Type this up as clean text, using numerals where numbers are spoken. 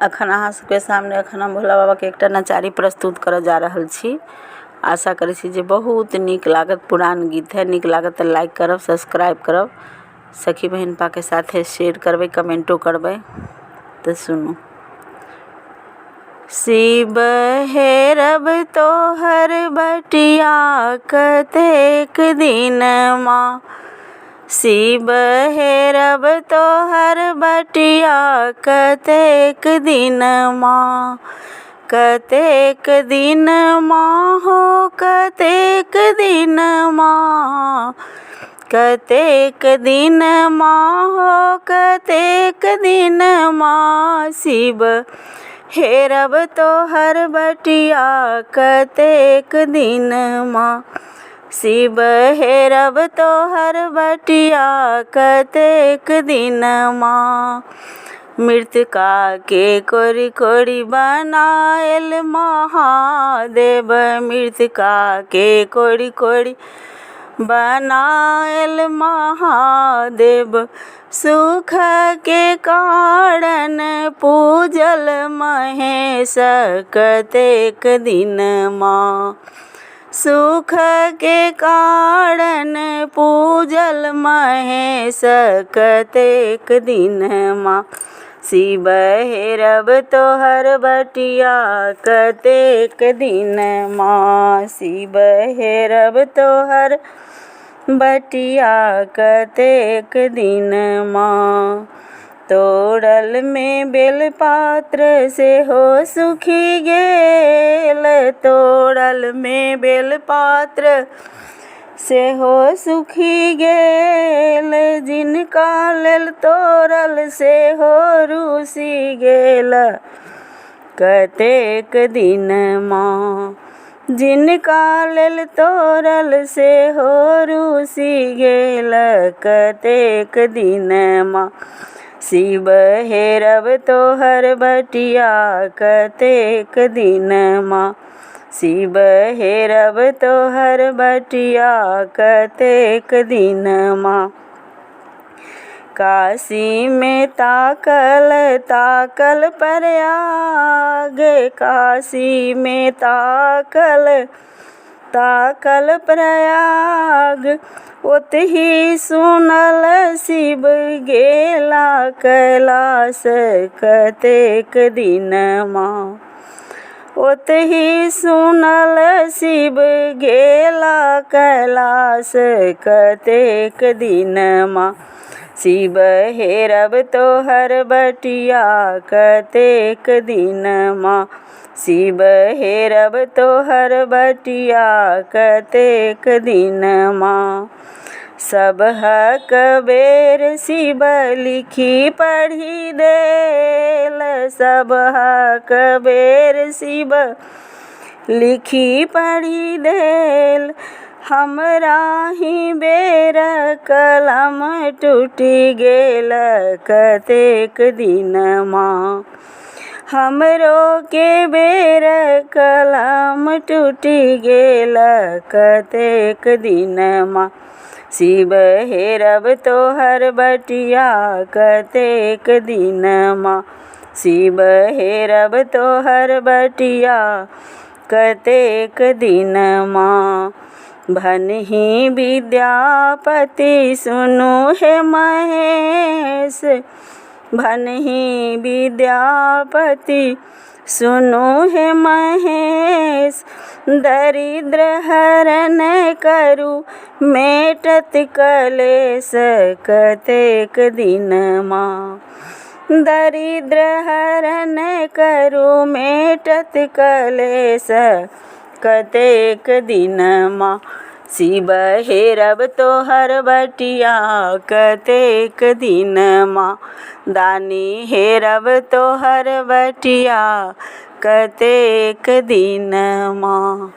अखन अहाँ सबके सामने अखन हम भोला बाबा के एकटा नचारी प्रस्तुत करऽ जा रहल छी। आशा करै छी जे बहुत नीक लागत। पुरान गीत है, नीक लागत तऽ लाइक करब, सब्सक्राइब करब, सखी बहन पा के साथे शेयर करबै, कमेंटो करबै। तो सुनू। शिव हेरब तोहर बटिया कतेक दिन माँ, शिव हेरब तोहर बटिया कतेक दिन माँ, कतेक दिन माँ हो कतेक दिन माँ, कतेक दिन माँ हो कतेक दिन माँ, शिव हेरब तोहर बटिया कतेक दिन माँ, शिव हेरब तोहर बटिया कतेक दिन माँ। मृतका के कोरि कोरि बनाएल महादेव, मृतका के कोरि कोरि बनाएल महादेव, सुख के कारण पूजल महेश कतेक दिन माँ, सुख के कारण पूजल महेश कतेक दिन माँ, शिव हेरब तोहर बटिया कतेक दिन माँ, शिव हेरब तोहर बटिया कतेक दिन माँ। तोड़ल में बेलपात्र से हो सुखी गेल, तोड़ल में बेलपात्र से हो सुखी गेल, जिनका लेल तोड़ल से हो रूसी गेल कतेक दिन माँ, जिनका लेल तोड़ल से हो रूसी गेल कतेक दिन माँ, शिव हेरब तोहर बटिया कतेक दिन माँ, शिव हेरब तोहर बटिया कतेक दिन माँ। काशी में ताकल ताकल प्रयाग, काशी में ताकल ताकल प्रयाग, ओतहि सुनल शिव गेला कैलाश कतेक दिन माँ, ओतहि सुनल शिव गेला कैलाश कतेक दिन माँ, शिव हेरब तोहर बटिया कतेक दिन माँ, शिव हेरब तोहर बटिया कतेक दिन माँ। सबहक बेर शिव लिखी पढ़ी देल, सबहक बेर शिव लिखी पढ़ी देल, हमरा ही बेर कलम टूटी गेल कतेक दिन माँ, हमरो के बेर कलम टूटी गेल कतेक दिन माँ, शिव हेरब तोहर बटिया कतेक दिन माँ, शिव हेरब तोहर बटिया कतेक दिन माँ। भनहि विद्यापति सुनु हे महेश, भनहि विद्यापति सुनु हे महेश, दरिद्र हरण करू मेटत कलेश कतेक दिन माँ, दरिद्र हरण करू मेटत कलेश कतेक दिन माँ, शिव हेरब तोहर बटिया कतेक दिन माँ, दानी हेरब तोहर बटिया कतेक दिन माँ।